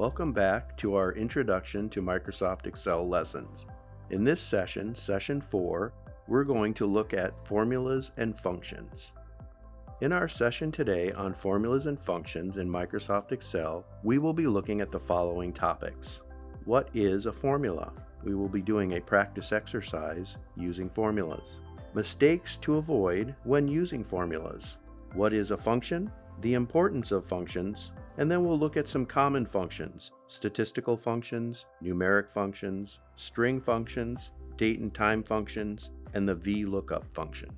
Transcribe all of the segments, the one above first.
Welcome back to our Introduction to Microsoft Excel lessons. In this session, Session 4, we're going to look at formulas and functions. In our session today on formulas and functions in Microsoft Excel, we will be looking at the following topics. What is a formula? We will be doing a practice exercise using formulas. Mistakes to avoid when using formulas. What is a function? The importance of functions. And then we'll look at some common functions, statistical functions, numeric functions, string functions, date and time functions, and the VLOOKUP function.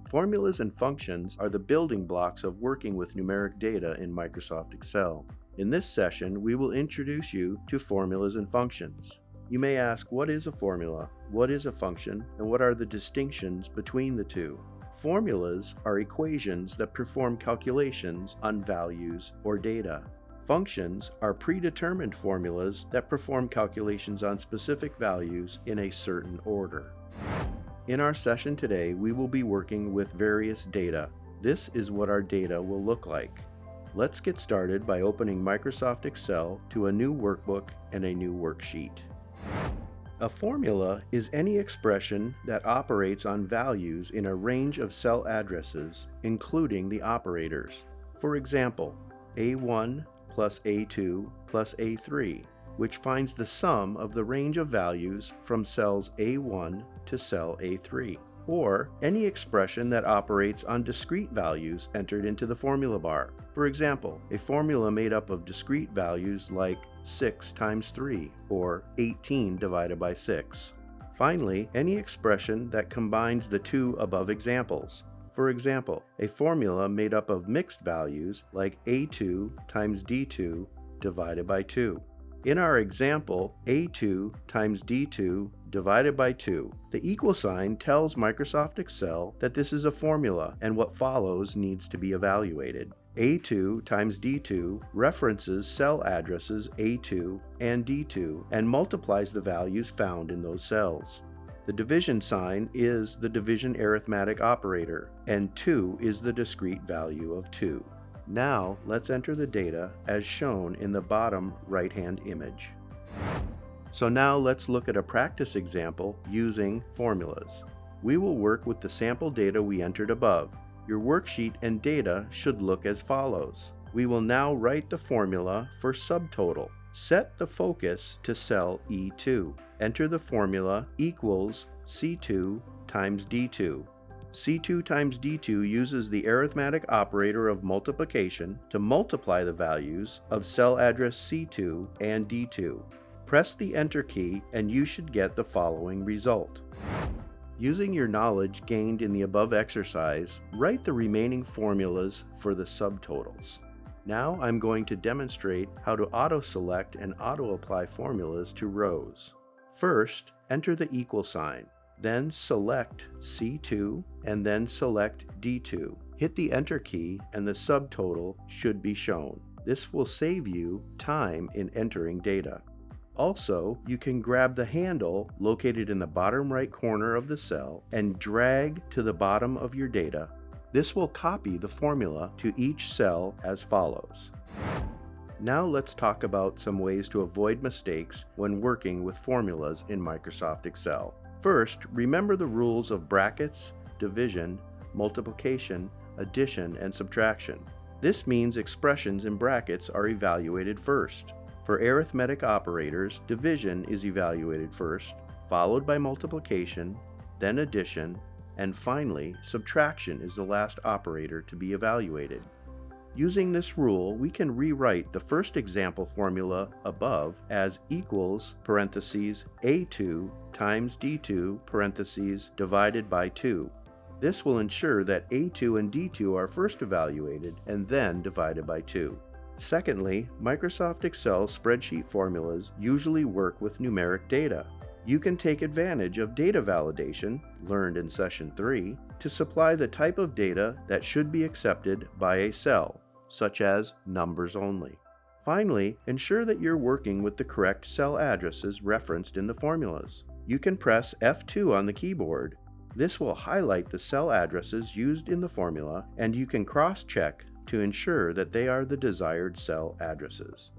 Formulas and functions are the building blocks of working with numeric data in Microsoft Excel. In this session, we will introduce you to formulas and functions. You may ask, what is a formula, what is a function, and what are the distinctions between the two? Formulas are equations that perform calculations on values or data. Functions are predetermined formulas that perform calculations on specific values in a certain order. In our session today, we will be working with various data. This is what our data will look like. Let's get started by opening Microsoft Excel to a new workbook and a new worksheet. A formula is any expression that operates on values in a range of cell addresses, including the operators. For example, A1 plus A2 plus A3, which finds the sum of the range of values from cells A1 to cell A3. Or any expression that operates on discrete values entered into the formula bar. For example, a formula made up of discrete values like 6 times 3 or 18 divided by 6. Finally, any expression that combines the two above examples. For example, a formula made up of mixed values like A2 times D2 divided by 2. In our example, A2 times D2 divided by 2, the equal sign tells Microsoft Excel that this is a formula and what follows needs to be evaluated. A2 times D2 references cell addresses A2 and D2 and multiplies the values found in those cells. The division sign is the division arithmetic operator, and 2 is the discrete value of 2. Now, let's enter the data as shown in the bottom right-hand image. So now let's look at a practice example using formulas. We will work with the sample data we entered above. Your worksheet and data should look as follows. We will now write the formula for subtotal. Set the focus to cell E2. Enter the formula equals C2 times D2. C2 times D2 uses the arithmetic operator of multiplication to multiply the values of cell address C2 and D2. Press the Enter key and you should get the following result. Using your knowledge gained in the above exercise, write the remaining formulas for the subtotals. Now I'm going to demonstrate how to auto-select and auto-apply formulas to rows. First, enter the equal sign. Then select C2 and then select D2. Hit the Enter key and the subtotal should be shown. This will save you time in entering data. Also, you can grab the handle located in the bottom right corner of the cell and drag to the bottom of your data. This will copy the formula to each cell as follows. Now let's talk about some ways to avoid mistakes when working with formulas in Microsoft Excel. First, remember the rules of brackets, division, multiplication, addition, and subtraction. This means expressions in brackets are evaluated first. For arithmetic operators, division is evaluated first, followed by multiplication, then addition, and finally, subtraction is the last operator to be evaluated. Using this rule, we can rewrite the first example formula above as equals parentheses A2 times D2 parentheses divided by 2. This will ensure that A2 and D2 are first evaluated and then divided by 2. Secondly, Microsoft Excel spreadsheet formulas usually work with numeric data. You can take advantage of data validation, learned in Session 3, to supply the type of data that should be accepted by a cell, such as numbers only. Finally, ensure that you're working with the correct cell addresses referenced in the formulas. You can press F2 on the keyboard. This will highlight the cell addresses used in the formula, and you can cross-check to ensure that they are the desired cell addresses.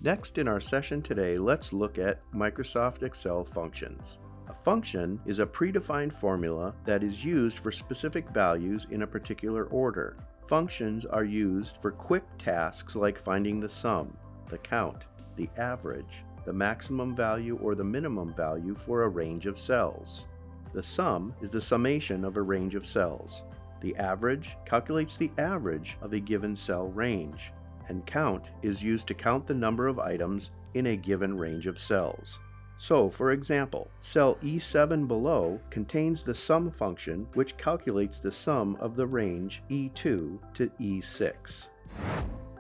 Next in our session today, let's look at Microsoft Excel functions. A function is a predefined formula that is used for specific values in a particular order. Functions are used for quick tasks like finding the sum, the count, the average, the maximum value or the minimum value for a range of cells. The sum is the summation of a range of cells. The average calculates the average of a given cell range, and count is used to count the number of items in a given range of cells. So, for example, cell E7 below contains the sum function which calculates the sum of the range E2 to E6.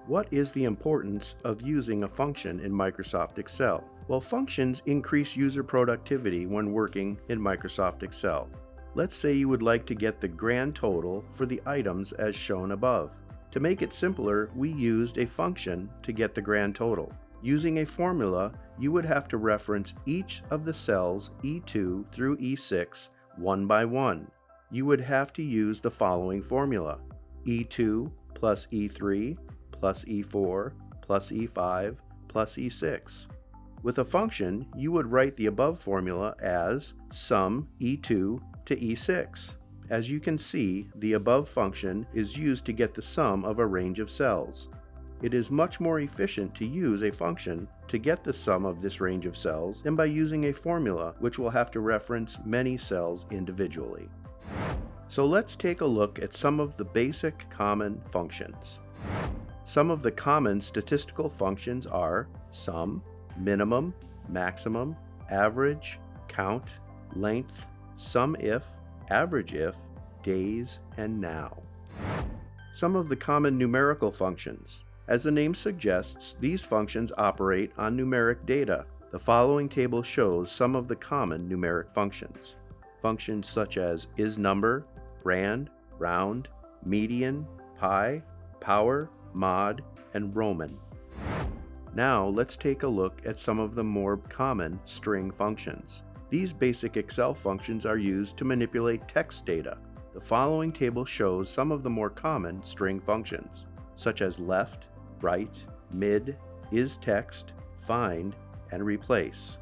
What is the importance of using a function in Microsoft Excel? Well, functions increase user productivity when working in Microsoft Excel. Let's say you would like to get the grand total for the items as shown above. To make it simpler, we used a function to get the grand total. Using a formula, you would have to reference each of the cells E2 through E6 one by one. You would have to use the following formula: E2 plus E3 plus E4 plus E5 plus E6. With a function, you would write the above formula as sum E2 to E6. As you can see, the above function is used to get the sum of a range of cells. It is much more efficient to use a function to get the sum of this range of cells than by using a formula which will have to reference many cells individually. So let's take a look at some of the basic common functions. Some of the common statistical functions are sum, minimum, maximum, average, count, length, sum if, average if, days, and now. Some of the common numerical functions. As the name suggests, these functions operate on numeric data. The following table shows some of the common numeric functions. Functions such as isNumber, rand, round, median, pi, power, mod, and Roman. Now let's take a look at some of the more common string functions. These basic Excel functions are used to manipulate text data. The following table shows some of the more common string functions, such as left, right, mid, isText, find, and replace.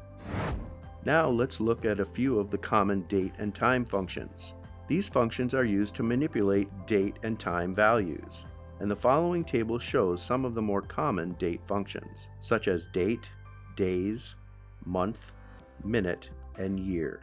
Now let's look at a few of the common date and time functions. These functions are used to manipulate date and time values, and the following table shows some of the more common date functions, such as date, days, month, minute, and year.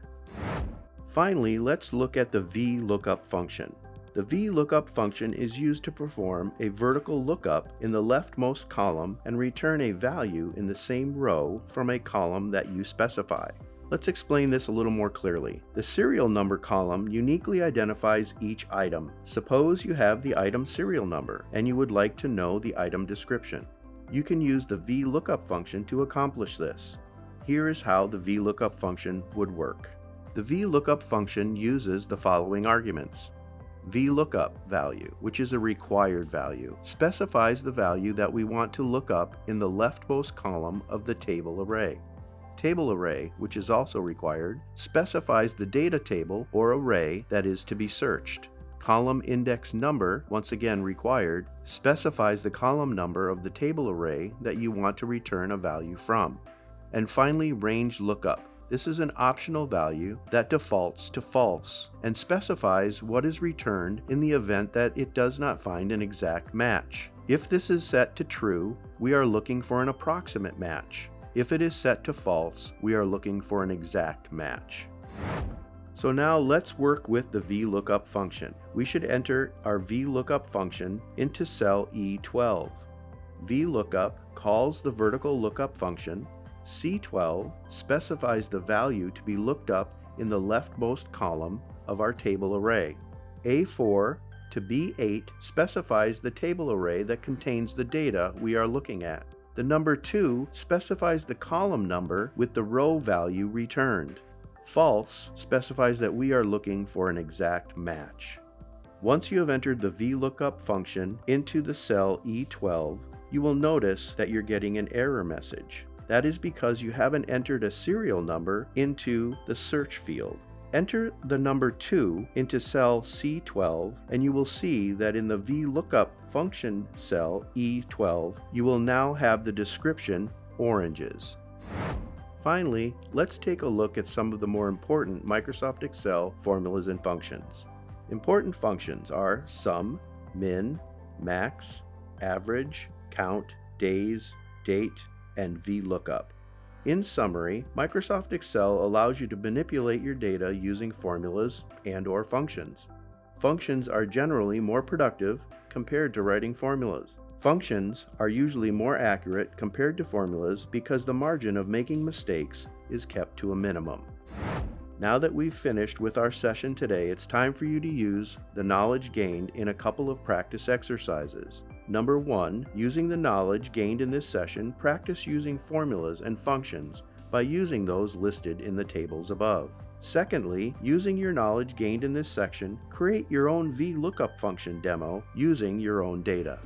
Finally, let's look at the VLOOKUP function. The VLOOKUP function is used to perform a vertical lookup in the leftmost column and return a value in the same row from a column that you specify. Let's explain this a little more clearly. The serial number column uniquely identifies each item. Suppose you have the item serial number and you would like to know the item description. You can use the VLOOKUP function to accomplish this. Here is how the VLOOKUP function would work. The VLOOKUP function uses the following arguments. VLOOKUP value, which is a required value, specifies the value that we want to look up in the leftmost column of the table array. Table array, which is also required, specifies the data table or array that is to be searched. Column index number, once again required, specifies the column number of the table array that you want to return a value from. And finally, range lookup. This is an optional value that defaults to false and specifies what is returned in the event that it does not find an exact match. If this is set to true, we are looking for an approximate match. If it is set to false, we are looking for an exact match. So now let's work with the VLOOKUP function. We should enter our VLOOKUP function into cell E12. VLOOKUP calls the vertical lookup function. C12 specifies the value to be looked up in the leftmost column of our table array. A4 to B8 specifies the table array that contains the data we are looking at. The number 2 specifies the column number with the row value returned. False specifies that we are looking for an exact match. Once you have entered the VLOOKUP function into the cell E12, you will notice that you're getting an error message. That is because you haven't entered a serial number into the search field. Enter the number 2 into cell C12 and you will see that in the VLOOKUP function cell E12, you will now have the description oranges. Finally, let's take a look at some of the more important Microsoft Excel formulas and functions. Important functions are sum, min, max, average, count, days, date, and VLOOKUP. In summary, Microsoft Excel allows you to manipulate your data using formulas and/or functions. Functions are generally more productive compared to writing formulas. Functions are usually more accurate compared to formulas because the margin of making mistakes is kept to a minimum. Now that we've finished with our session today, it's time for you to use the knowledge gained in a couple of practice exercises. Number 1, using the knowledge gained in this session, practice using formulas and functions by using those listed in the tables above. Secondly, using your knowledge gained in this section, create your own VLOOKUP function demo using your own data.